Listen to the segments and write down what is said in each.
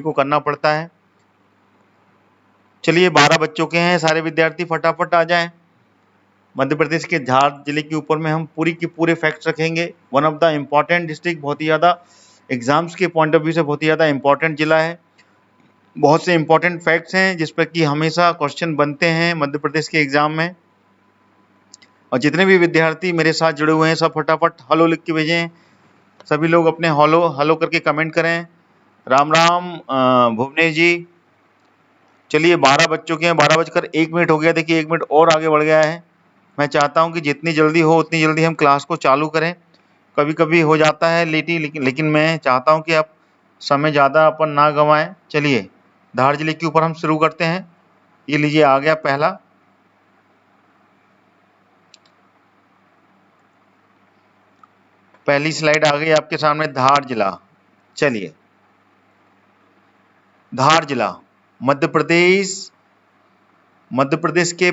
को करना पड़ता है। चलिए 12 बज चुके हैं, सारे विद्यार्थी फटाफट आ जाएं। मध्य प्रदेश के धार जिले के ऊपर में हम पूरी की पूरे फैक्ट्स रखेंगे। One of the important district, बहुत ही ज़्यादा एग्जाम्स के पॉइंट ऑफ व्यू से बहुत ही ज़्यादा इम्पॉर्टेंट जिला है। बहुत से इम्पॉर्टेंट फैक्ट्स हैं जिस पर कि हमेशा क्वेश्चन बनते हैं मध्य प्रदेश के एग्जाम में। और जितने भी विद्यार्थी मेरे साथ जुड़े हुए हैं सब फटाफट हलो लिख के भेजें। सभी लोग अपने हलो हलो करके कमेंट करें। राम राम भुवनेश जी। चलिए 12 बज चुके हैं, 12:01 हो गया। देखिए 1 मिनट और आगे बढ़ गया है। मैं चाहता हूं कि जितनी जल्दी हो उतनी जल्दी हम क्लास को चालू करें। कभी कभी हो जाता है लेटी, लेकिन मैं चाहता हूं कि आप समय ज़्यादा अपन ना गंवाएं। चलिए धार जिले के ऊपर हम शुरू करते हैं। ये लीजिए आ गया पहला। पहली स्लाइड आ गई आपके सामने, धार जिला। चलिए धार जिला मध्य प्रदेश के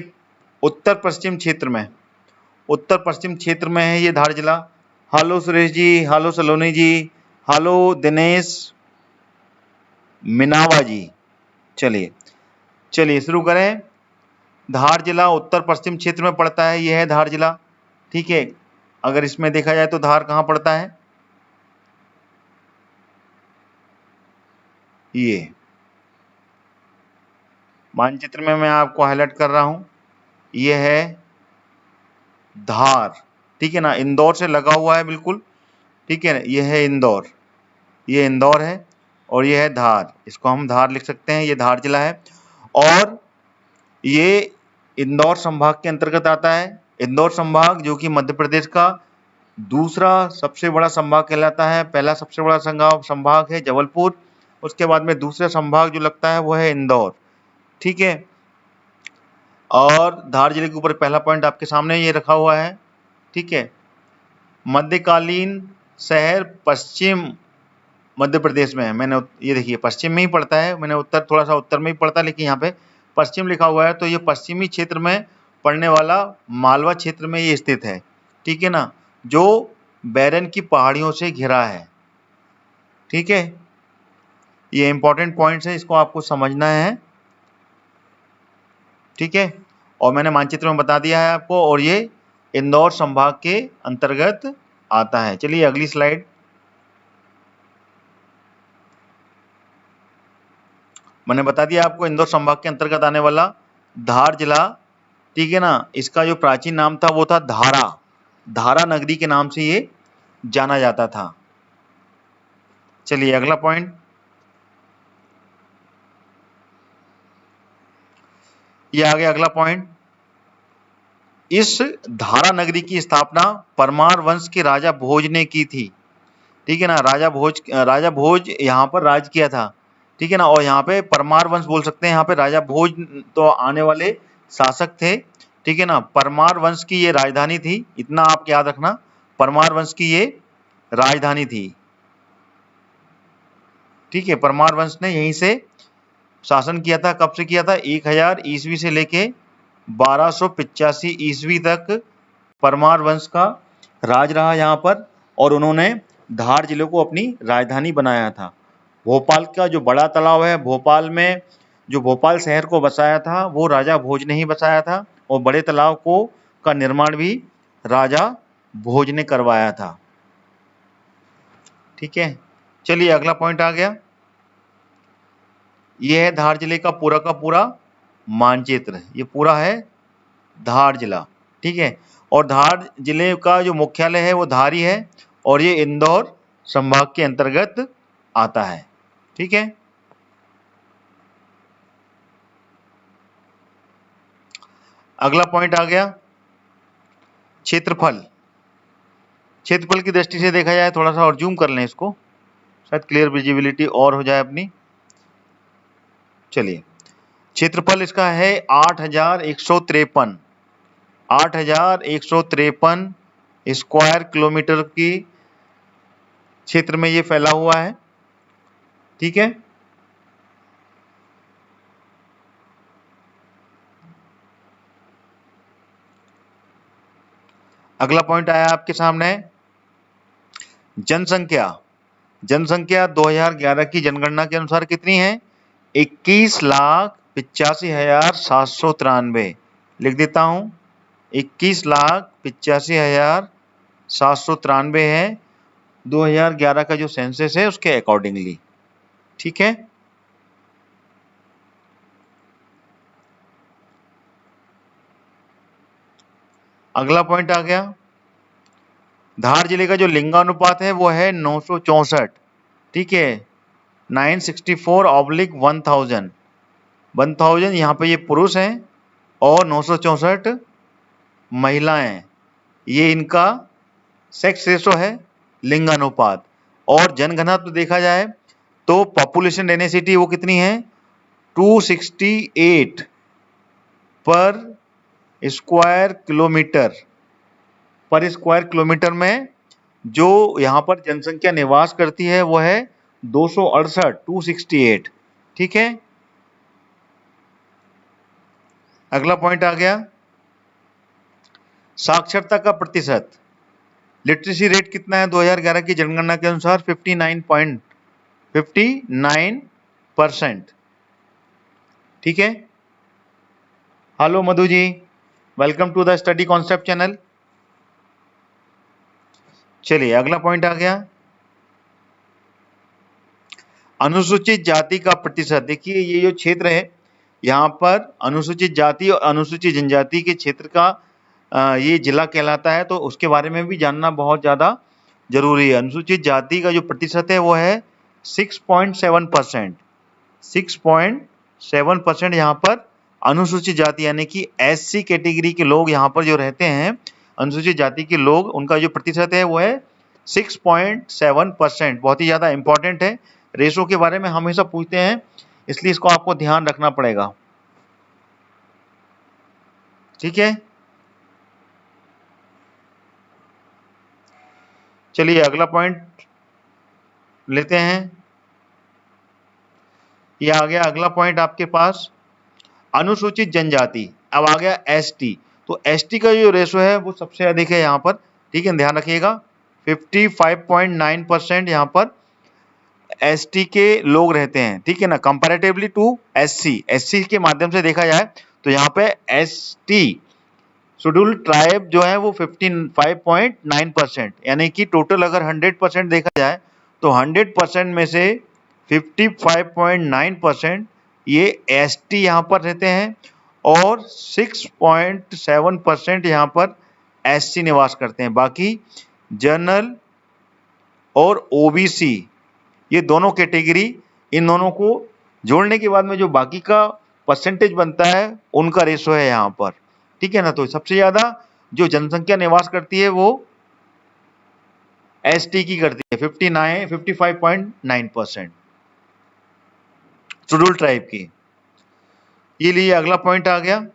उत्तर पश्चिम क्षेत्र में है ये धार जिला। हेलो सुरेश जी, हेलो सलोनी जी, हेलो दिनेश मिनावा जी। चलिए शुरू करें। धार जिला उत्तर पश्चिम क्षेत्र में पड़ता है, यह है धार जिला। ठीक है, अगर इसमें देखा जाए तो धार कहाँ पड़ता है, ये मानचित्र में मैं आपको हाईलाइट कर रहा हूं, ये है धार। ठीक है ना, इंदौर से लगा हुआ है बिल्कुल। ठीक है ना, ये है इंदौर, ये इंदौर है और ये है धार। इसको हम धार लिख सकते हैं, ये धार जिला है। और ये इंदौर संभाग के अंतर्गत आता है। इंदौर संभाग जो कि मध्य प्रदेश का दूसरा सबसे बड़ा संभाग कहलाता है। पहला सबसे बड़ा संभाग है जबलपुर, उसके बाद में दूसरा संभाग जो लगता है वो है इंदौर। ठीक है, और धार जिले के ऊपर पहला पॉइंट आपके सामने ये रखा हुआ है। ठीक है, मध्यकालीन शहर पश्चिम मध्य प्रदेश में है। मैंने ये देखिए पश्चिम में ही पड़ता है, मैंने उत्तर थोड़ा सा उत्तर में ही पड़ता है, लेकिन यहाँ पे पश्चिम लिखा हुआ है तो ये पश्चिमी क्षेत्र में पड़ने वाला मालवा क्षेत्र में ये स्थित है। ठीक है ना, जो बैरन की पहाड़ियों से घिरा है। ठीक है, ये इंपॉर्टेंट पॉइंट्स है, इसको आपको समझना है। ठीक है, और मैंने मानचित्र में बता दिया है आपको, और ये इंदौर संभाग के अंतर्गत आता है। चलिए अगली स्लाइड। मैंने बता दिया आपको इंदौर संभाग के अंतर्गत आने वाला धार जिला। ठीक है ना, इसका जो प्राचीन नाम था वो था धारा नगरी के नाम से ये जाना जाता था। चलिए अगला पॉइंट, ये आ गया अगला पॉइंट। इस धारा नगरी की स्थापना परमार वंश के राजा भोज ने की थी। ठीक है ना, राजा भोज यहाँ पर राज किया था। ठीक है ना, और यहाँ पे परमार वंश बोल सकते हैं, यहाँ पे राजा भोज तो आने वाले शासक थे। ठीक है ना, परमार वंश की ये राजधानी थी, इतना आप याद रखना, परमार वंश की ये राजधानी थी। ठीक है, परमार वंश ने यहीं से शासन किया था। कब से किया था, 1000 ईस्वी से लेके 1285 ईस्वी तक परमार वंश का राज रहा यहाँ पर, और उन्होंने धार जिले को अपनी राजधानी बनाया था। भोपाल का जो बड़ा तालाब है, भोपाल में जो भोपाल शहर को बसाया था वो राजा भोज ने ही बसाया था, और बड़े तालाब का निर्माण भी राजा भोज ने करवाया था। ठीक है, चलिए अगला पॉइंट आ गया, ये है धार जिले का पूरा मानचित्र। ये पूरा है धार जिला। ठीक है, और धार जिले का जो मुख्यालय है वो धारी है, और ये इंदौर संभाग के अंतर्गत आता है। ठीक है, अगला पॉइंट आ गया क्षेत्रफल। क्षेत्रफल की दृष्टि से देखा जाए, थोड़ा सा और जूम कर लें इसको, शायद क्लियर विजिबिलिटी और हो जाए अपनी। चलिए, क्षेत्रफल इसका है 8153 8153 स्क्वायर किलोमीटर की क्षेत्र में ये फैला हुआ है। ठीक है, अगला पॉइंट आया आपके सामने, जनसंख्या। जनसंख्या 2011 की जनगणना के अनुसार कितनी है? 21,85,793। लिख देता हूं, 21,85,793 है 2011 का जो सेंसस है उसके अकॉर्डिंगली। ठीक है, अगला पॉइंट आ गया। धार जिले का जो लिंगानुपात है वो है 964। ठीक है, 964/1000। 1000 यहाँ पे ये पुरुष हैं और 964 महिलाएं। ये इनका सेक्स रेशो है, लिंगानुपात। और जनघनत्व देखा जाए तो पॉपुलेशन डेंसिटी वो कितनी है? 268 पर स्क्वायर किलोमीटर। पर स्क्वायर किलोमीटर में जो यहाँ पर जनसंख्या निवास करती है वो है 268। ठीक है, अगला पॉइंट आ गया, साक्षरता का प्रतिशत। लिटरेसी रेट कितना है 2011 की जनगणना के अनुसार? 59%। ठीक है, hello Madhu ji, welcome to the study concept channel. चलिए अगला पॉइंट आ गया, अनुसूचित जाति का प्रतिशत। देखिए ये जो क्षेत्र है यहाँ पर अनुसूचित जाति और अनुसूचित जनजाति के क्षेत्र का ये जिला कहलाता है, तो उसके बारे में भी जानना बहुत ज़्यादा जरूरी है। अनुसूचित जाति का जो प्रतिशत है वो है 6.7%। 6.7% यहाँ पर अनुसूचित जाति यानी कि SC कैटेगरी के लोग यहाँ पर जो रहते हैं, अनुसूचित जाति के लोग, उनका जो प्रतिशत है वो है 6.7%। बहुत ही ज़्यादा इंपॉर्टेंट है, रेशो के बारे में हमेशा पूछते हैं, इसलिए इसको आपको ध्यान रखना पड़ेगा। ठीक है, चलिए अगला पॉइंट लेते हैं। ये आ गया अगला पॉइंट आपके पास, अनुसूचित जनजाति। अब आ गया ST। तो ST का जो रेशो है वो सबसे अधिक है यहाँ पर। ठीक है, ध्यान रखिएगा, 55.9% यहाँ पर ST के लोग रहते हैं। ठीक है ना, कंपैरेटिवली टू SC के माध्यम से देखा जाए तो यहाँ पे ST शेड्यूल्ड ट्राइब जो है वो 55.9%, यानी कि टोटल अगर 100% देखा जाए तो 100% में से 55.9% ये ST यहाँ पर रहते हैं और 6.7% यहाँ पर SC निवास करते हैं। बाकी जनरल और OBC ये दोनों कैटेगरी, इन दोनों को जोड़ने के बाद में जो बाकी का परसेंटेज बनता है उनका रेशो है यहाँ पर। ठीक है ना, तो सबसे ज्यादा जो जनसंख्या निवास करती है वो ST की करती है, 55.9% शेड्यूल्ड ट्राइब की। ये लिए अगला पॉइंट आ गया,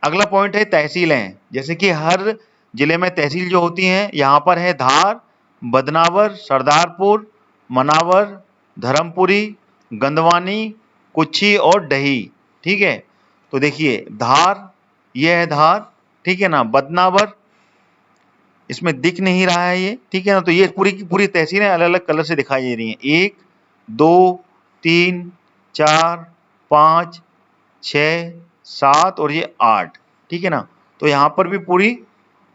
अगला पॉइंट है तहसीलें। जैसे कि हर जिले में तहसील जो होती हैं, यहाँ पर है धार, बदनावर, सरदारपुर, मनावर, धर्मपुरी, गंदवानी, कुच्छी और डही। ठीक है, तो देखिए धार, ये है धार। ठीक है ना, बदनावर इसमें दिख नहीं रहा है ये। ठीक है ना, तो ये पूरी की पूरी तहसीलें अलग अलग कलर से दिखाई दे रही हैं, 1 2 3 4 5 6 7 और ये 8। ठीक है ना, तो यहाँ पर भी पूरी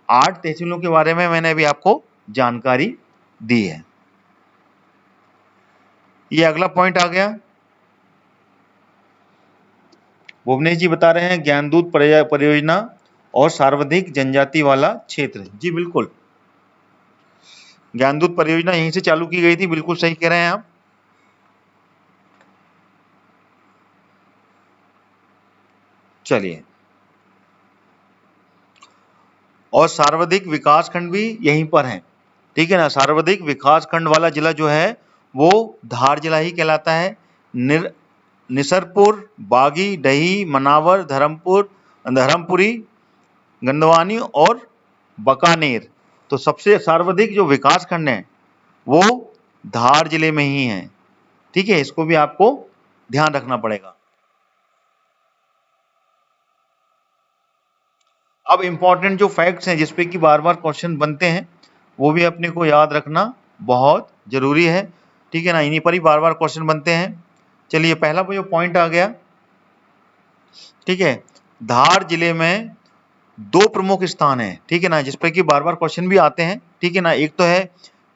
8 तहसीलों के बारे में मैंने अभी आपको जानकारी दी है। ये अगला पॉइंट आ गया, भुवनेश जी बता रहे हैं ज्ञानदूत परियोजना और सर्वाधिक जनजाति वाला क्षेत्र। जी बिल्कुल, ज्ञानदूत परियोजना यहीं से चालू की गई थी, बिल्कुल सही कह रहे हैं आप। चलिए, और सर्वाधिक विकास खंड भी यहीं पर है। ठीक है ना, सर्वाधिक विकास खंड वाला जिला जो है वो धार जिला ही कहलाता है। निसरपुर, बागी, डही, मनावर, धर्मपुरी, गंदवानी और बकानेर, तो सबसे सर्वाधिक जो विकास खंड है वो धार जिले में ही है। ठीक है, इसको भी आपको ध्यान रखना पड़ेगा। अब इंपॉर्टेंट जो फैक्ट्स हैं जिसपे कि बार बार क्वेश्चन बनते हैं वो भी अपने को याद रखना बहुत जरूरी है, ठीक है ना, इन्हीं पर ही बार बार क्वेश्चन बनते हैं। चलिए पहला जो पॉइंट आ गया, ठीक है, धार जिले में दो प्रमुख स्थान है, ठीक है ना, जिस पर कि बार बार क्वेश्चन भी आते हैं, ठीक है ना। एक तो है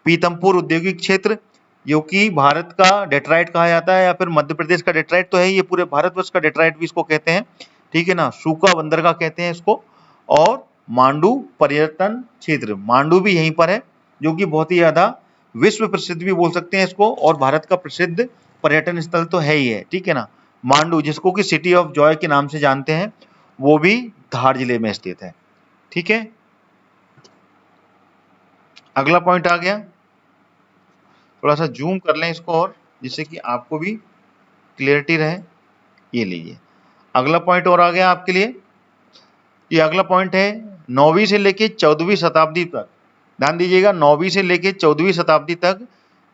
पीतमपुर औद्योगिक क्षेत्र, जो कि भारत का डेट्राइट कहा जाता है या फिर मध्य प्रदेश का डेट्राइट तो है, ये पूरे भारतवर्ष का डेट्राइट भी इसको कहते हैं, ठीक है ना। सूखा बंदरगाह कहते हैं इसको। और मांडू पर्यटन क्षेत्र, मांडू भी यहीं पर है, जो कि बहुत ही ज्यादा विश्व प्रसिद्ध भी बोल सकते हैं इसको, और भारत का प्रसिद्ध पर्यटन स्थल तो है ही है, ठीक है ना। मांडू, जिसको कि सिटी ऑफ जॉय के नाम से जानते हैं, वो भी धार जिले में स्थित है, ठीक है। अगला पॉइंट आ गया, थोड़ा सा जूम कर लें इसको और, जिससे कि आपको भी क्लियरिटी रहे। ये लीजिए अगला पॉइंट और आ गया आपके लिए। ये अगला पॉइंट है 9वीं से लेके 14वीं शताब्दी तक, ध्यान दीजिएगा, 9वीं से लेके 14वीं शताब्दी तक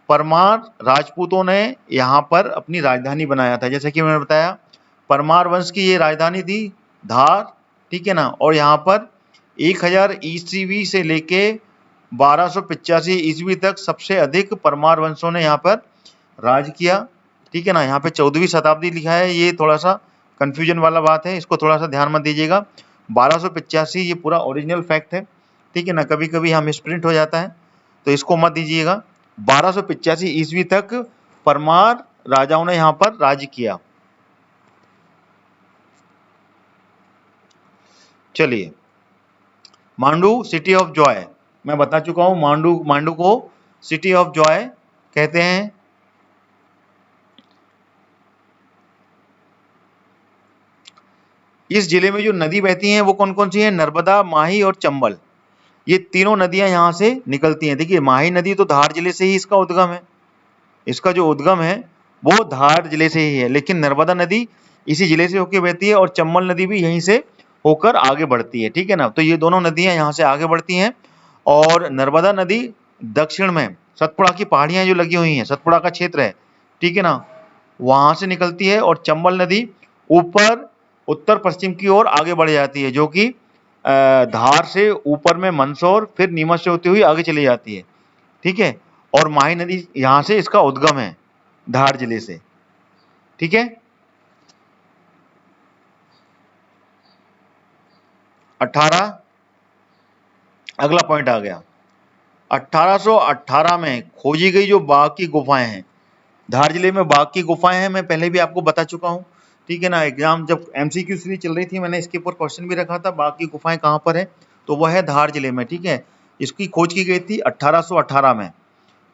परमार राजपूतों ने यहाँ पर अपनी राजधानी बनाया था। जैसे कि मैंने बताया, परमार वंश की ये राजधानी थी धार, ठीक है ना। और यहाँ पर 1000 ईस्वी से लेके 1285 ईस्वी तक सबसे अधिक परमार वंशों ने यहाँ पर राज किया, ठीक है ना। यहाँ पे 14वीं शताब्दी लिखा है, ये थोड़ा सा कंफ्यूजन वाला बात है, इसको थोड़ा सा ध्यान मत दीजिएगा। 1285 ये पूरा ओरिजिनल फैक्ट है, ठीक है ना, कभी कभी हम मिसप्रिंट हो जाता है तो इसको मत दीजिएगा। 1285 ईस्वी तक परमार राजाओं ने यहाँ पर राज किया। चलिए मांडू सिटी ऑफ जॉय, मैं बता चुका हूं, मांडू को सिटी ऑफ जॉय कहते हैं। इस जिले में जो नदी बहती हैं वो कौन कौन सी हैं? नर्मदा, माही और चंबल, ये तीनों नदियां यहाँ से निकलती हैं। देखिए माही नदी तो धार जिले से ही इसका उद्गम है, इसका जो उद्गम है वो धार जिले से ही है, लेकिन नर्मदा नदी इसी जिले से होकर बहती है और चंबल नदी भी यहीं से होकर आगे बढ़ती है, ठीक है ना। तो ये दोनों नदियां यहाँ से आगे बढ़ती हैं, और नर्मदा नदी दक्षिण में सतपुड़ा की पहाड़ियां जो लगी हुई हैं, सतपुड़ा का क्षेत्र है, ठीक है ना, वहां से निकलती है। और चंबल नदी ऊपर उत्तर पश्चिम की ओर आगे बढ़ जाती है, जो कि धार से ऊपर में मंदसौर फिर नीमच से होती हुई आगे चली जाती है, ठीक है। और माही नदी यहाँ से इसका उद्गम है धार जिले से, ठीक है। 18 अगला पॉइंट आ गया, 1818 में खोजी गई जो बाघ की गुफाएं हैं, धार जिले में बाघ की गुफाएं हैं, मैं पहले भी आपको बता चुका हूं, ठीक है ना। एग्जाम जब MCQ सीरीज चल रही थी मैंने इसके ऊपर क्वेश्चन भी रखा था, बाघ की गुफाएं कहां पर है, तो वह है धार जिले में, ठीक है। इसकी खोज की गई थी 1818 में,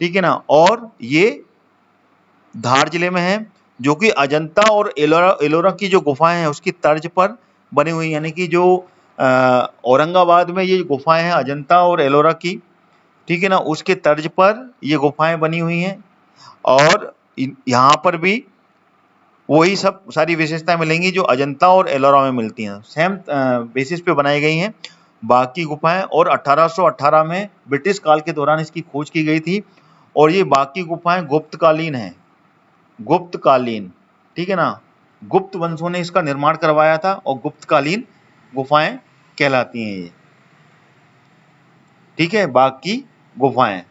ठीक है ना। और ये धार जिले में है, जो कि अजंता और एलोरा की जो गुफाएं हैं उसकी तर्ज पर बनी हुई, यानी कि जो औरंगाबाद में ये गुफाएं हैं अजंता और एलोरा की, ठीक है ना, उसके तर्ज पर ये गुफाएं बनी हुई हैं। और यहाँ पर भी वही सब सारी विशेषताएं मिलेंगी जो अजंता और एलोरा में मिलती हैं, सेम बेसिस पे बनाई गई हैं बाघ की गुफाएं। और 1818 में ब्रिटिश काल के दौरान इसकी खोज की गई थी, और ये बाघ की गुफाएं गुप्तकालीन हैं, गुप्तकालीन, ठीक है ना, गुप्त वंशों ने इसका निर्माण करवाया था और गुप्तकालीन गुफाएं कहलाती हैं ये, ठीक है, बाघ की गुफाएं।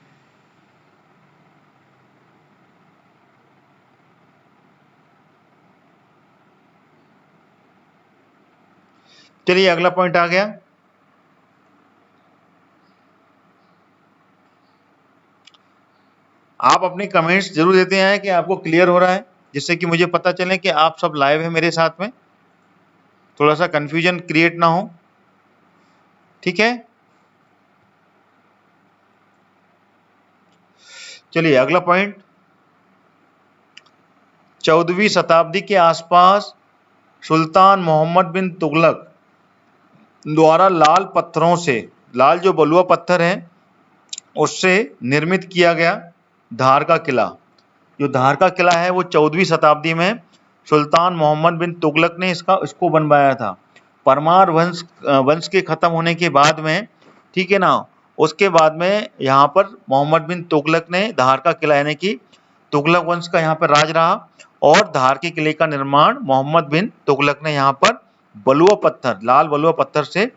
चलिए अगला पॉइंट आ गया, आप अपने कमेंट्स जरूर देते हैं कि आपको क्लियर हो रहा है, जिससे कि मुझे पता चले कि आप सब लाइव हैं मेरे साथ में, थोड़ा सा कंफ्यूजन क्रिएट ना हो, ठीक है। चलिए अगला पॉइंट, 14वीं शताब्दी के आसपास सुल्तान मोहम्मद बिन तुगलक द्वारा लाल पत्थरों से, लाल जो बलुआ पत्थर है उससे निर्मित किया गया धार का किला, जो धार का किला है वो 14वीं शताब्दी में सुल्तान मोहम्मद बिन तुगलक ने इसको बनवाया था। परमार वंश के खत्म होने के बाद में, ठीक है ना, उसके बाद में यहाँ पर मोहम्मद बिन तुगलक ने धार का किला, यानी कि तुगलक वंश का यहाँ पर राज रहा, और धार के किले का निर्माण मोहम्मद बिन तुगलक ने यहाँ पर बलुआ पत्थर, लाल बलुआ पत्थर से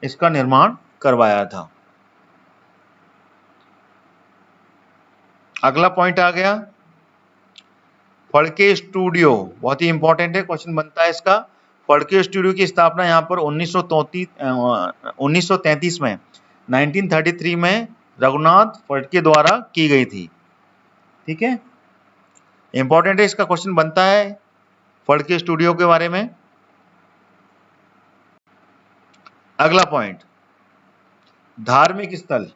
इसका निर्माण करवाया था। अगला पॉइंट आ गया फड़के स्टूडियो, बहुत ही इंपॉर्टेंट है, क्वेश्चन बनता है इसका। फड़के स्टूडियो की स्थापना यहाँ पर 1933 में 1933 में रघुनाथ फड़के द्वारा की गई थी। ठीक है, इंपॉर्टेंट है, इसका क्वेश्चन बनता है फड़के स्टूडियो के बारे में। अगला पॉइंट धार्मिक स्थल,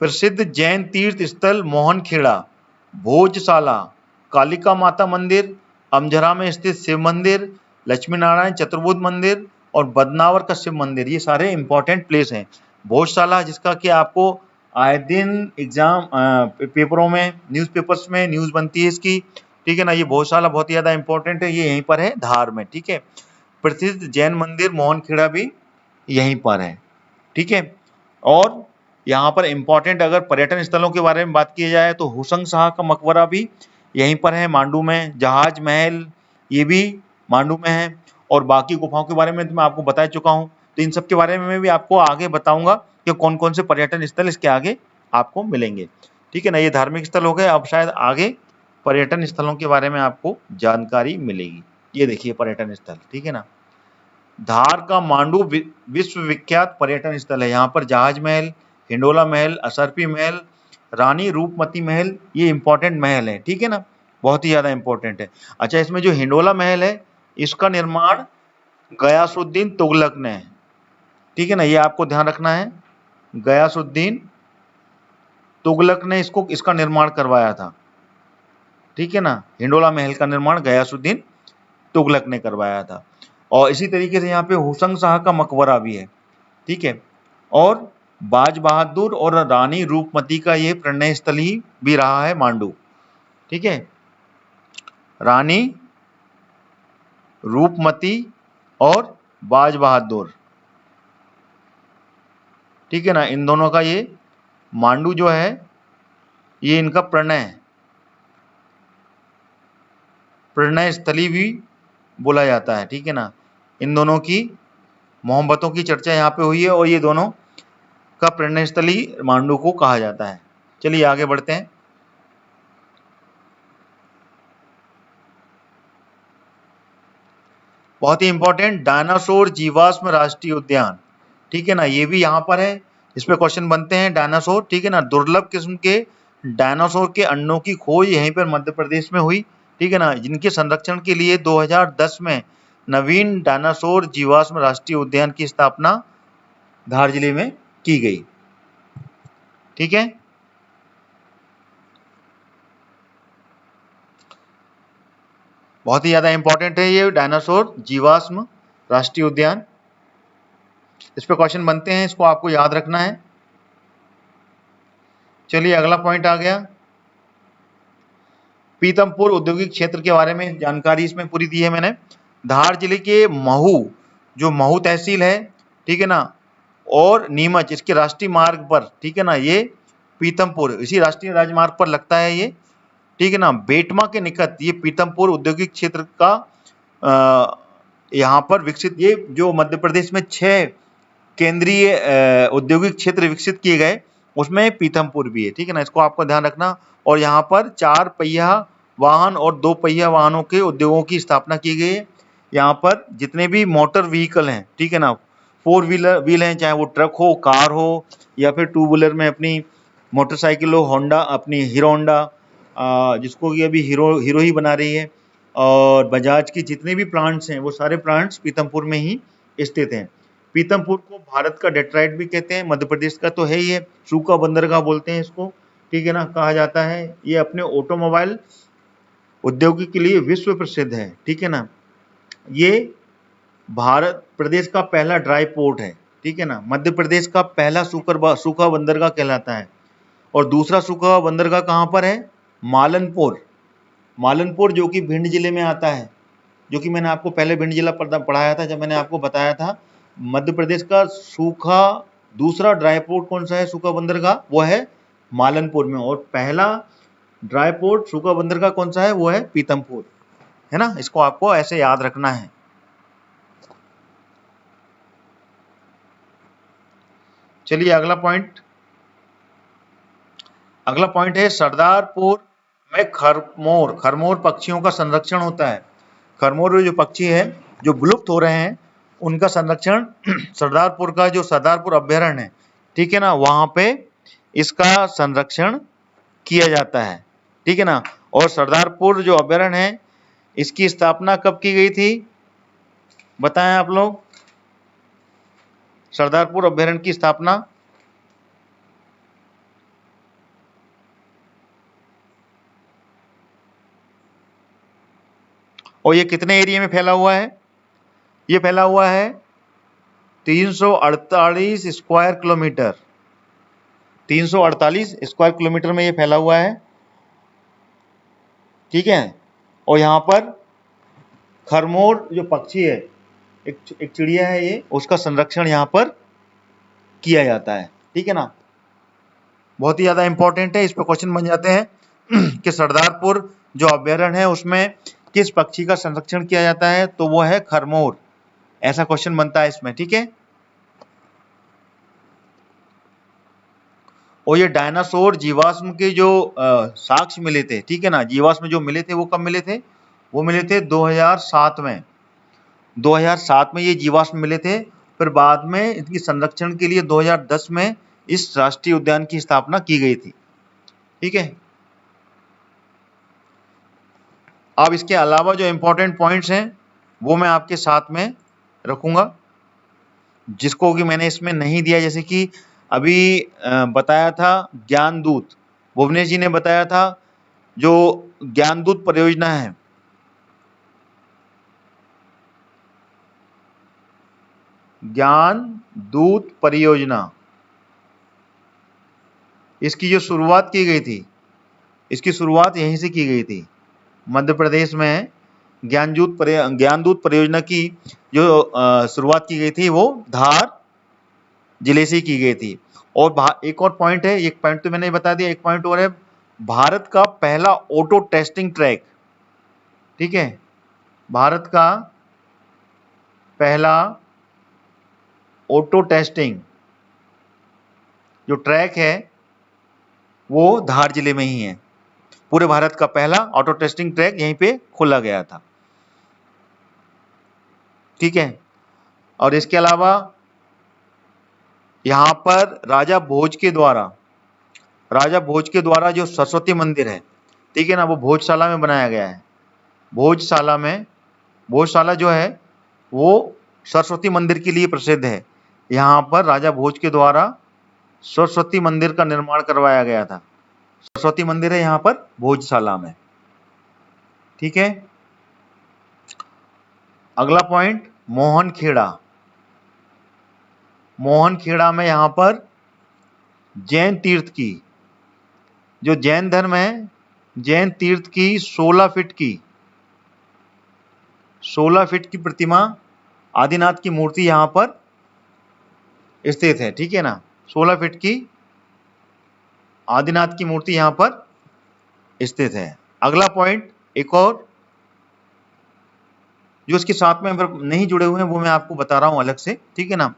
प्रसिद्ध जैन तीर्थ स्थल मोहनखेड़ा, भोजशाला, कालिका माता मंदिर, अमझरा में स्थित शिव मंदिर, लक्ष्मी नारायण चतुर्भुज मंदिर और बदनावर का शिव मंदिर, ये सारे इंपॉर्टेंट प्लेस हैं। भोजशाला जिसका कि आपको आए दिन एग्जाम पेपरों में, न्यूज़पेपर्स में न्यूज़ बनती है इसकी। ठीक है ना, ये भोजशाला बहुत ही ज्यादा इंपॉर्टेंट है, ये यहीं पर है धार में। ठीक है, प्रसिद्ध जैन मंदिर मोहनखेड़ा भी यहीं पर है। ठीक है, और यहाँ पर इंपॉर्टेंट अगर पर्यटन स्थलों के बारे में बात की जाए तो हुसंग शाह का मकबरा भी यहीं पर है मांडू में, जहाज महल ये भी मांडू में है, और बाकी गुफाओं के बारे में तो मैं आपको बता चुका हूँ। तो इन सब के बारे में मैं भी आपको आगे बताऊंगा कि कौन कौन से पर्यटन स्थल इसके आगे आपको मिलेंगे। ठीक है ना, ये धार्मिक स्थल हो गए, अब शायद आगे पर्यटन स्थलों के बारे में आपको जानकारी मिलेगी। ये देखिए पर्यटन स्थल, ठीक है ना, धार का मांडू विश्व विख्यात पर्यटन स्थल है। यहाँ पर जहाज महल, हिंडोला महल, असरपी महल, रानी रूपमती महल, ये इंपॉर्टेंट महल है। ठीक है ना, बहुत ही ज्यादा इंपॉर्टेंट है। अच्छा, इसमें जो हिंडोला महल है इसका निर्माण गयासुद्दीन तुगलक ने, ठीक है ना, ये आपको ध्यान रखना है, गयासुद्दीन तुगलक ने इसका निर्माण करवाया था। ठीक है ना, हिंडोला महल का निर्माण गयासुद्दीन तुगलक ने करवाया था। और इसी तरीके से यहाँ पे हुसंग शाह का मकबरा भी है। ठीक है, और बाज बहादुर और रानी रूपमती का ये प्रणय स्थल ही भी रहा है मांडू। ठीक है, रानी रूपमती और बाज बहादुर, ठीक है ना, इन दोनों का ये मांडू जो है ये इनका प्रणय स्थली भी बोला जाता है। ठीक है ना, इन दोनों की मोहब्बतों की चर्चा यहाँ पे हुई है और ये दोनों का प्रणय स्थली मांडू को कहा जाता है। चलिए आगे बढ़ते हैं। बहुत ही इंपॉर्टेंट डायनासोर जीवाश्म राष्ट्रीय उद्यान, ठीक है ना, ये भी यहाँ पर है, इस पे क्वेश्चन बनते हैं। डायनासोर, ठीक है ना, दुर्लभ किस्म के डायनासोर के अंडों की खोज यहीं पर मध्य प्रदेश में हुई। ठीक है ना, जिनके संरक्षण के लिए 2010 में नवीन डायनासोर जीवाश्म राष्ट्रीय उद्यान की स्थापना धार जिले में की गई। ठीक है, बहुत ही ज्यादा इंपॉर्टेंट है ये डायनासोर जीवाश्म राष्ट्रीय उद्यान, इस पे क्वेश्चन बनते हैं, इसको आपको याद रखना है। चलिए अगला पॉइंट आ गया पीतमपुर औद्योगिक क्षेत्र के बारे में जानकारी इसमें पूरी दी है मैंने। धार जिले के महू, जो महू तहसील है, ठीक है ना, और नीमच इसके राष्ट्रीय मार्ग पर, ठीक है ना, ये पीतमपुर इसी राष्ट्रीय राजमार्ग पर लगता है ये। ठीक है ना, बेटमा के निकट ये पीतमपुर औद्योगिक क्षेत्र का यहाँ पर विकसित, ये जो मध्य प्रदेश में 6 केंद्रीय औद्योगिक क्षेत्र विकसित किए गए उसमें पीतमपुर भी है। ठीक है ना, इसको आपको ध्यान रखना। और यहाँ पर 4 पहिया वाहन और 2 पहिया वाहनों के उद्योगों की स्थापना की गई है। यहाँ पर जितने भी मोटर व्हीकल हैं, ठीक है ना, 4 व्हील हैं, चाहे वो ट्रक हो, कार हो, या फिर 2 व्हीलर में अपनी मोटरसाइकिल हो, होंडा अपनी हीरो होंडा, जिसको कि अभी हीरो ही बना रही है, और बजाज की जितने भी प्लांट्स हैं वो सारे प्लांट्स पीतमपुर में ही स्थित हैं। पीतमपुर को भारत का डेट्राइट भी कहते हैं, मध्य प्रदेश का तो है ही है, सूखा बंदरगाह बोलते हैं इसको, ठीक है ना, कहा जाता है। ये अपने ऑटोमोबाइल उद्योग के लिए विश्व प्रसिद्ध है। ठीक है ना, ये भारत प्रदेश का पहला ड्राई पोर्ट है। ठीक है ना, मध्य प्रदेश का पहला सूखा बंदरगाह कहलाता है। और दूसरा सूखा बंदरगाह कहाँ पर है? मालनपुर जो कि भिंड जिले में आता है, जो कि मैंने आपको पहले भिंड जिला पढ़ाया था, जब मैंने आपको बताया था मध्य प्रदेश का सूखा दूसरा ड्राई पोर्ट कौन सा है सूखा बंदरगाह, वो है मालनपुर में, और पहला ड्राई पोर्ट सूखा बंदरगाह कौन सा है, वो है पीतमपुर, है ना, इसको आपको ऐसे याद रखना है। चलिए अगला पॉइंट है सरदारपुर में खरमोर पक्षियों का संरक्षण होता है। खरमोर जो पक्षी है जो विलुप्त हो रहे हैं उनका संरक्षण सरदारपुर का जो सरदारपुर अभ्यारण्य है, ठीक है ना, वहां पे इसका संरक्षण किया जाता है, ठीक है ना। और सरदारपुर जो अभ्यारण्य है इसकी स्थापना कब की गई थी, बताएं आप लोग। सरदारपुर अभ्यारण्य की स्थापना और ये कितने एरिया में फैला हुआ है, ये फैला हुआ है 348 स्क्वायर किलोमीटर, 348 स्क्वायर किलोमीटर में ये फैला हुआ है, ठीक है। और यहाँ पर खरमोर जो पक्षी है, एक चिड़िया है ये, उसका संरक्षण यहाँ पर किया जाता है, ठीक है ना। बहुत ही ज्यादा इंपॉर्टेंट है, इस पर क्वेश्चन बन जाते हैं कि सरदारपुर जो अभ्यारण्य है उसमें किस पक्षी का संरक्षण किया जाता है, तो वो है खरमोर, ऐसा क्वेश्चन बनता है इसमें, ठीक है। और ये डायनासोर जीवाश्म के जो साक्ष्य मिले थे, ठीक है ना, जीवाश्म जो मिले थे वो कब मिले थे, वो मिले थे 2007 में। 2007 में ये जीवाश्म मिले थे, फिर बाद में इनकी संरक्षण के लिए 2010 में इस राष्ट्रीय उद्यान की स्थापना की गई थी, ठीक है। अब इसके अलावा जो इंपॉर्टेंट पॉइंट्स हैं वो मैं आपके साथ में रखूंगा, जिसको कि मैंने इसमें नहीं दिया, जैसे कि अभी बताया था ज्ञानदूत, भुवनेश जी ने बताया था जो ज्ञानदूत परियोजना है, ज्ञानदूत परियोजना, इसकी जो शुरुआत की गई थी, इसकी शुरुआत यहीं से की गई थी, मध्य प्रदेश में ज्ञानदूत परियोजना की जो शुरुआत की गई थी वो धार जिले से की गई थी। और एक और पॉइंट है, एक पॉइंट तो मैंने बता दिया, एक पॉइंट और है, भारत का पहला ऑटो टेस्टिंग ट्रैक, ठीक है, भारत का पहला ऑटो टेस्टिंग जो ट्रैक है वो धार जिले में ही है। पूरे भारत का पहला ऑटो टेस्टिंग ट्रैक यहीं पे खोला गया था, ठीक है। और इसके अलावा यहाँ पर राजा भोज के द्वारा जो सरस्वती मंदिर है, ठीक है ना, वो भोजशाला में बनाया गया है। भोजशाला जो है वो सरस्वती मंदिर के लिए प्रसिद्ध है। यहाँ पर राजा भोज के द्वारा सरस्वती मंदिर का निर्माण करवाया गया था। सरस्वती मंदिर है यहाँ पर भोजशाला में, ठीक है। अगला पॉइंट मोहनखेड़ा में यहाँ पर जैन तीर्थ की, जो जैन धर्म है, जैन तीर्थ की 16 फीट की प्रतिमा आदिनाथ की मूर्ति यहाँ पर स्थित है, ठीक है ना। 16 फीट की आदिनाथ की मूर्ति यहाँ पर स्थित है। अगला पॉइंट एक और जो इसके साथ में नहीं जुड़े हुए हैं वो मैं आपको बता रहा हूं अलग से, ठीक है ना।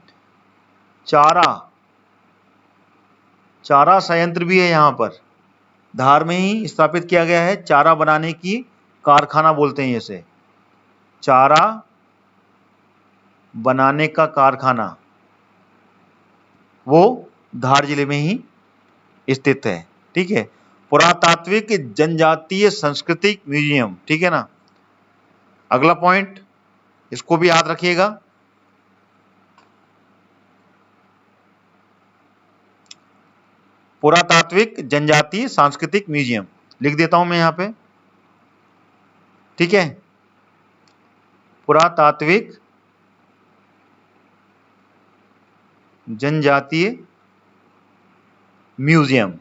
चारा संयंत्र भी है यहाँ पर, धार में ही स्थापित किया गया है, चारा बनाने की कारखाना बोलते हैं इसे, चारा बनाने का कारखाना, वो धार जिले में ही स्थित है, ठीक है। पुरातात्विक जनजातीय सांस्कृतिक म्यूजियम, ठीक है ना। अगला पॉइंट इसको भी याद रखिएगा, पुरातात्विक जनजातीय सांस्कृतिक म्यूजियम लिख देता हूं मैं यहाँ पे, ठीक है। पुरातात्विक जनजातीय म्यूजियम,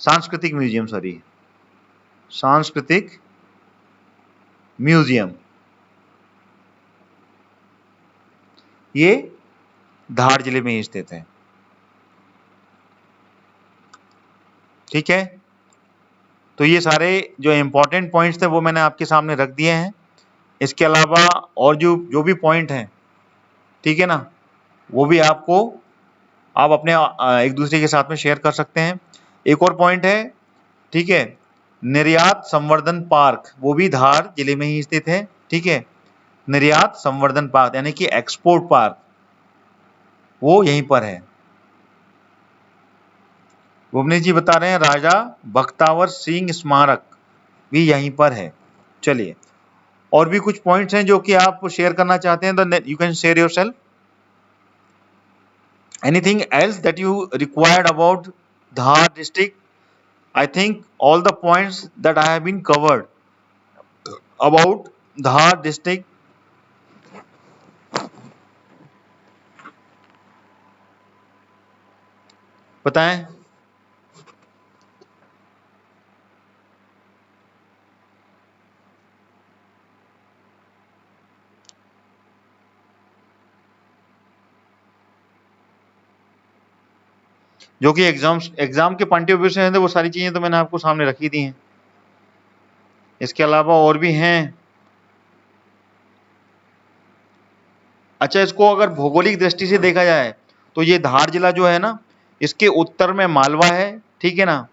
सांस्कृतिक म्यूजियम, ये धार जिले में ही स्थित है, ठीक है। तो ये सारे जो इंपॉर्टेंट पॉइंट्स थे वो मैंने आपके सामने रख दिए हैं। इसके अलावा और जो भी पॉइंट हैं, ठीक है ना, वो भी आपको आप अपने एक दूसरे के साथ में शेयर कर सकते हैं। एक और पॉइंट है, ठीक है, निर्यात संवर्धन पार्क, वो भी धार जिले में ही स्थित है, ठीक है, निर्यात संवर्धन पार्क यानी कि एक्सपोर्ट पार्क, वो यहीं पर है। भुवनेश जी बता रहे हैं राजा बख्तावर सिंह स्मारक भी यहीं पर है। चलिए, और भी कुछ पॉइंट्स हैं जो कि आप शेयर करना चाहते हैं, तो you can share yourself. Anything else that you required about Dhar district? I think all the points that I have been covered about Dhar district. बताएं। जो कि एग्जाम के पॉइंट ऑफ व्यू से है, वो सारी चीजें तो मैंने आपको सामने रखी दी हैं। इसके अलावा और भी हैं। अच्छा, इसको अगर भौगोलिक दृष्टि से देखा जाए तो ये धार जिला जो है ना, इसके उत्तर में मालवा है, ठीक है ना,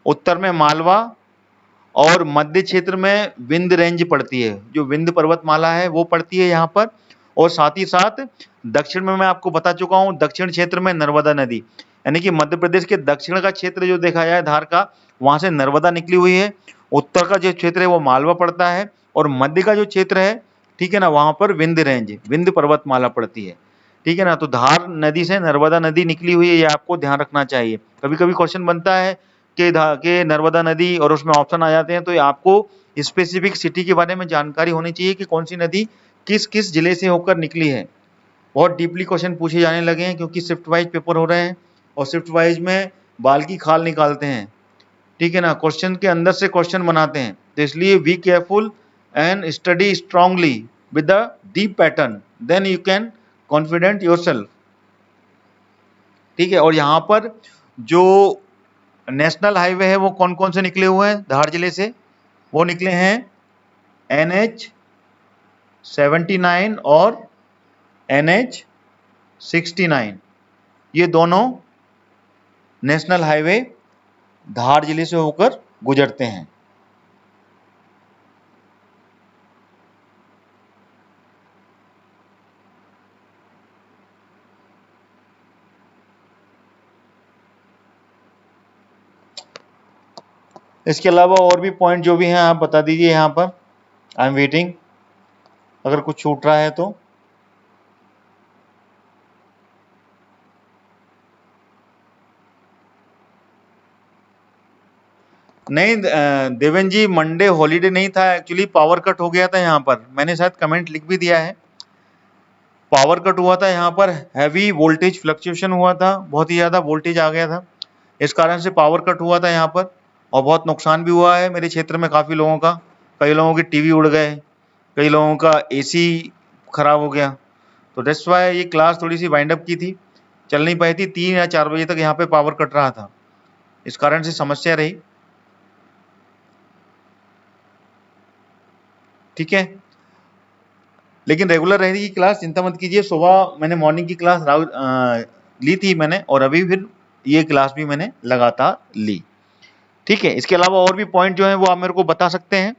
उत्तर में मालवा, और मध्य क्षेत्र में विंध्य रेंज पड़ती है, जो विंध्य पर्वतमाला है वो पड़ती है यहाँ पर, और साथ ही साथ दक्षिण में मैं आपको बता चुका हूँ, दक्षिण क्षेत्र में नर्मदा नदी, यानी कि मध्य प्रदेश के दक्षिण का क्षेत्र जो देखा जाए धार का, वहां से नर्मदा निकली हुई है। उत्तर का जो क्षेत्र है वो मालवा पड़ता है, और मध्य का जो क्षेत्र है, ठीक है ना, वहां पर विंध्य रेंज, विंध्य पर्वतमाला पड़ती है, ठीक है ना। तो धार नदी से नर्मदा नदी निकली हुई है, ये आपको ध्यान रखना चाहिए। कभी कभी क्वेश्चन बनता है कि नर्मदा नदी, और उसमें ऑप्शन आ जाते हैं, तो आपको स्पेसिफिक सिटी के बारे में जानकारी होनी चाहिए कि कौन सी नदी किस किस जिले से होकर निकली है। बहुत डीपली क्वेश्चन पूछे जाने लगे हैं, क्योंकि शिफ्ट वाइज पेपर हो रहे हैं, और शिफ्ट वाइज में बाल की खाल निकालते हैं, ठीक है ना, क्वेश्चन के अंदर से क्वेश्चन बनाते हैं। तो इसलिए be careful and study strongly with the deep pattern, then you can confident yourself, ठीक है। और यहाँ पर जो नेशनल हाईवे है वो कौन कौन से निकले हुए हैं धार जिले से? वो निकले हैं NH-79 और NH-69, ये दोनों नेशनल हाईवे धार जिले से होकर गुजरते हैं। इसके अलावा और भी पॉइंट जो भी हैं आप बता दीजिए यहाँ पर, आई एम वेटिंग, अगर कुछ छूट रहा है तो। नहीं देवेन जी, मंडे हॉलीडे नहीं था, एक्चुअली पावर कट हो गया था यहाँ पर, मैंने शायद कमेंट लिख भी दिया है। पावर कट हुआ था यहाँ पर, हैवी वोल्टेज फ्लक्चुएशन हुआ था, बहुत ही ज्यादा वोल्टेज आ गया था, इस कारण से पावर कट हुआ था यहाँ पर, और बहुत नुकसान भी हुआ है मेरे क्षेत्र में काफी लोगों का। कई लोगों के टीवी उड़ गए, कई लोगों का एसी खराब हो गया, तो दैट्स व्हाई ये क्लास थोड़ी सी वाइंड अप की थी, चल नहीं पाई थी, 3 या 4 बजे तक यहाँ पे पावर कट रहा था, इस कारण से समस्या रही, ठीक है। लेकिन रेगुलर रहेगी क्लास, चिंता मत कीजिए। सुबह मैंने मॉर्निंग की क्लास ली थी मैंने, और अभी फिर ये क्लास भी मैंने लगातार ली, ठीक है। इसके अलावा और भी पॉइंट जो है वो आप मेरे को बता सकते हैं,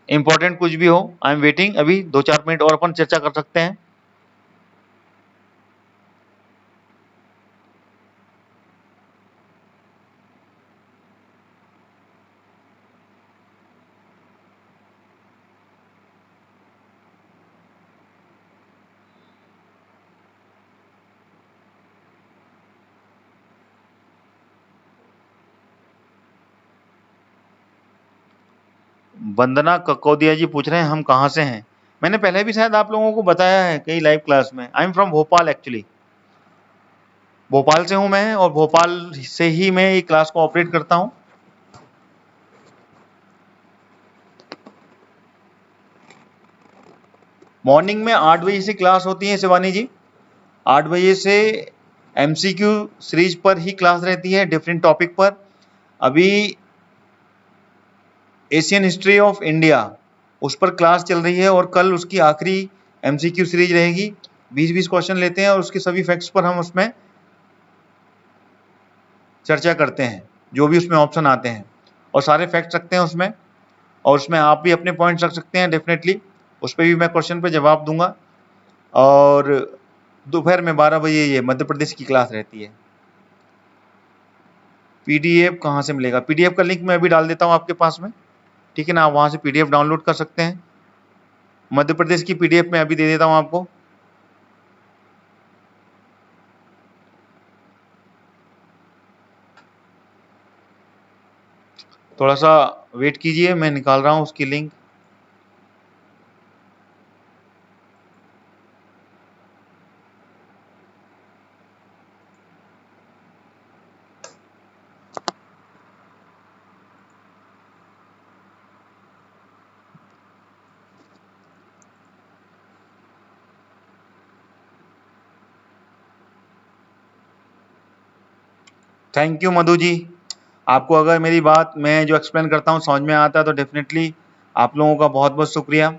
इंपॉर्टेंट कुछ भी हो, आई एम वेटिंग, अभी 2-4 मिनट और अपन चर्चा कर सकते हैं। वंदना ककोदिया जी पूछ रहे हैं हम कहाँ से हैं। मैंने पहले भी शायद आप लोगों को बताया है कई लाइव क्लास में, I am from Bhopal, actually Bhopal से हूं मैं, और भोपाल से ही मैं ये क्लास को ऑपरेट करता हूं। मॉर्निंग में 8 बजे से क्लास होती है शिवानी जी, 8 बजे से MCQ सीरीज पर ही क्लास रहती है, डिफरेंट टॉपिक पर। अभी एशियन हिस्ट्री ऑफ इंडिया उस पर क्लास चल रही है, और कल उसकी आखिरी MCQ सीरीज रहेगी, 20-20 क्वेश्चन लेते हैं और उसके सभी फैक्ट्स पर हम उसमें चर्चा करते हैं, जो भी उसमें ऑप्शन आते हैं, और सारे फैक्ट्स रखते हैं उसमें, और उसमें आप भी अपने पॉइंट्स रख सकते हैं डेफिनेटली, उस पर भी मैं क्वेश्चन पे जवाब दूंगा। और दोपहर में 12 बजे ये मध्य प्रदेश की क्लास रहती है। पीडीएफ कहाँ से मिलेगा? पीडीएफ का लिंक मैं अभी डाल देता हूँ आपके पास में, ठीक है ना, आप वहाँ से पीडीएफ डाउनलोड कर सकते हैं। मध्य प्रदेश की पीडीएफ मैं अभी दे देता हूँ आपको। थोड़ा सा वेट कीजिए, मैं निकाल रहा हूँ उसकी link. Thank you Madhu ji. आपको अगर मेरी बात मैं जो एक्सप्लेन करता हूँ समझ में आता है तो डेफिनेटली आप लोगों का बहुत बहुत शुक्रिया।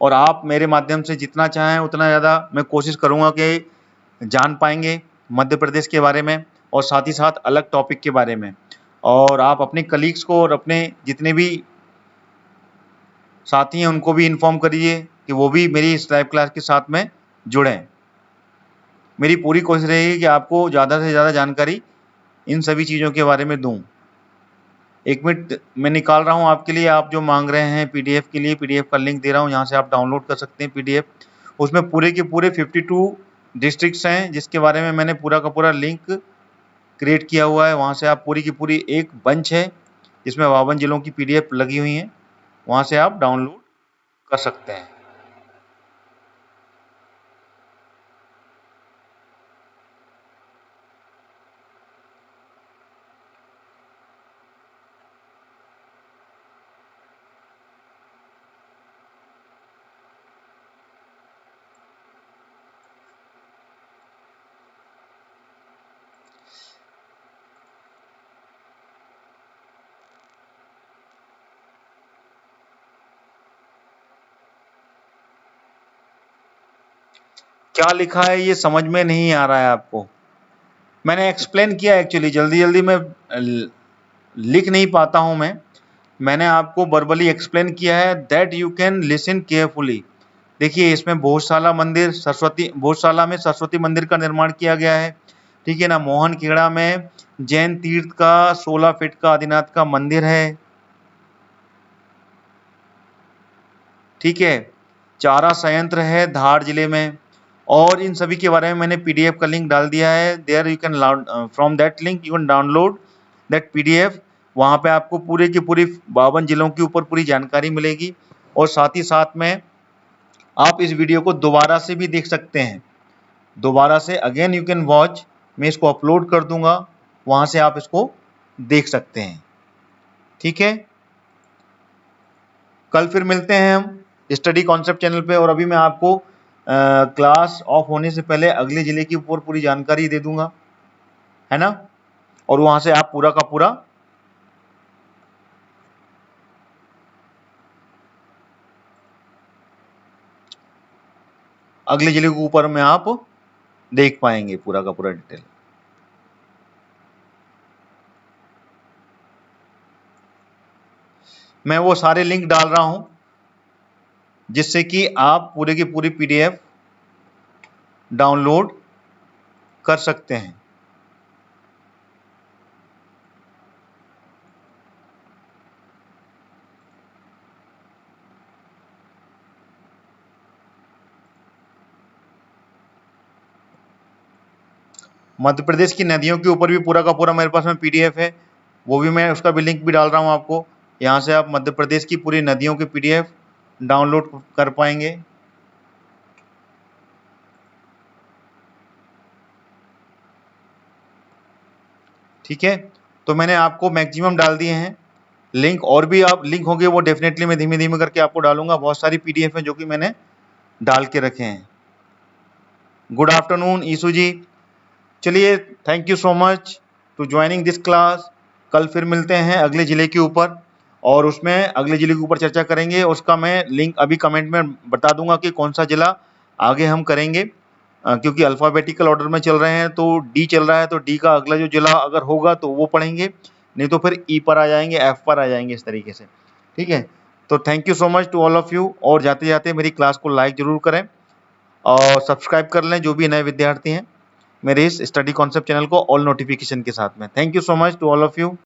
और आप मेरे माध्यम से जितना चाहें उतना ज़्यादा मैं कोशिश करूँगा कि जान पाएंगे मध्य प्रदेश के बारे में, और साथ ही साथ अलग टॉपिक के बारे में। और आप अपने कलीग्स को और अपने जितने भी साथी हैं उनको भी इन्फॉर्म करिए कि वो भी मेरी इस लाइव क्लास के साथ में जुड़ें। मेरी पूरी कोशिश रहेगी कि आपको ज़्यादा से ज़्यादा जानकारी इन सभी चीज़ों के बारे में दूं। 1 मिनट मैं निकाल रहा हूं आपके लिए, आप जो मांग रहे हैं पीडीएफ के लिए, पीडीएफ का लिंक दे रहा हूं, यहाँ से आप डाउनलोड कर सकते हैं पीडीएफ। उसमें पूरे के पूरे 52 डिस्ट्रिक्ट्स हैं जिसके बारे में मैंने पूरा का पूरा लिंक क्रिएट किया हुआ है। वहाँ से आप पूरी की पूरी एक बंच है जिसमें 52 जिलों की पीडीएफ लगी हुई हैं, वहाँ से आप डाउनलोड कर सकते हैं। क्या लिखा है ये समझ में नहीं आ रहा है आपको? मैंने एक्सप्लेन किया, एक्चुअली जल्दी जल्दी में लिख नहीं पाता हूं मैंने आपको वर्बली एक्सप्लेन किया है, that you can listen carefully. देखिए इसमें भोजशाला मंदिर भोजशाला में सरस्वती मंदिर का निर्माण किया गया है, ठीक है ना। मोहनखेड़ा में जैन तीर्थ का 16 फीट का आदिनाथ का मंदिर है, ठीक है। चारा संयंत्र है धार जिले में, और इन सभी के बारे में मैंने पीडीएफ का लिंक डाल दिया है। There you can from that link you can download that PDF. वहाँ पे आपको पूरे की पूरी 52 जिलों के ऊपर पूरी जानकारी मिलेगी, और साथ ही साथ में आप इस वीडियो को दोबारा से भी देख सकते हैं, दोबारा से अगेन यू कैन वॉच। मैं इसको अपलोड कर दूंगा, वहाँ से आप इसको देख सकते हैं, ठीक है। कल फिर मिलते हैं हम स्टडी कॉन्सेप्ट चैनल पे, और अभी मैं आपको क्लास ऑफ होने से पहले अगले जिले की ऊपर पूरी जानकारी दे दूंगा, है ना। और वहां से आप पूरा का पूरा अगले जिले के ऊपर में आप देख पाएंगे पूरा का पूरा डिटेल। मैं वो सारे लिंक डाल रहा हूं जिससे कि आप पूरे की पूरी पीडीएफ डाउनलोड कर सकते हैं। मध्य प्रदेश की नदियों के ऊपर भी पूरा का पूरा मेरे पास में पीडीएफ है, वो भी मैं उसका भी लिंक भी डाल रहा हूं आपको। यहाँ से आप मध्य प्रदेश की पूरी नदियों की पीडीएफ डाउनलोड कर पाएंगे, ठीक है। तो मैंने आपको मैक्सिमम डाल दिए हैं लिंक, और भी आप लिंक होंगे वो डेफिनेटली मैं धीमे धीमे करके आपको डालूंगा। बहुत सारी पीडीएफ है जो कि मैंने डाल के रखे हैं। गुड आफ्टरनून ईशू जी, चलिए thank you so much to joining this class. कल फिर मिलते हैं अगले जिले के ऊपर, और उसमें अगले जिले के ऊपर चर्चा करेंगे। उसका मैं लिंक अभी कमेंट में बता दूंगा कि कौन सा जिला आगे हम करेंगे क्योंकि अल्फ़ाबेटिकल ऑर्डर में चल रहे हैं तो डी चल रहा है, तो डी का अगला जो जिला अगर होगा तो वो पढ़ेंगे, नहीं तो फिर ई पर आ जाएंगे, एफ पर आ जाएंगे, इस तरीके से। ठीक है, तो thank you so much to all of you. और जाते जाते मेरी क्लास को लाइक जरूर करें और सब्सक्राइब कर लें जो भी नए विद्यार्थी हैं मेरे इस स्टडी कॉन्सेप्ट चैनल को ऑल नोटिफिकेशन के साथ में। Thank you so much to all of you.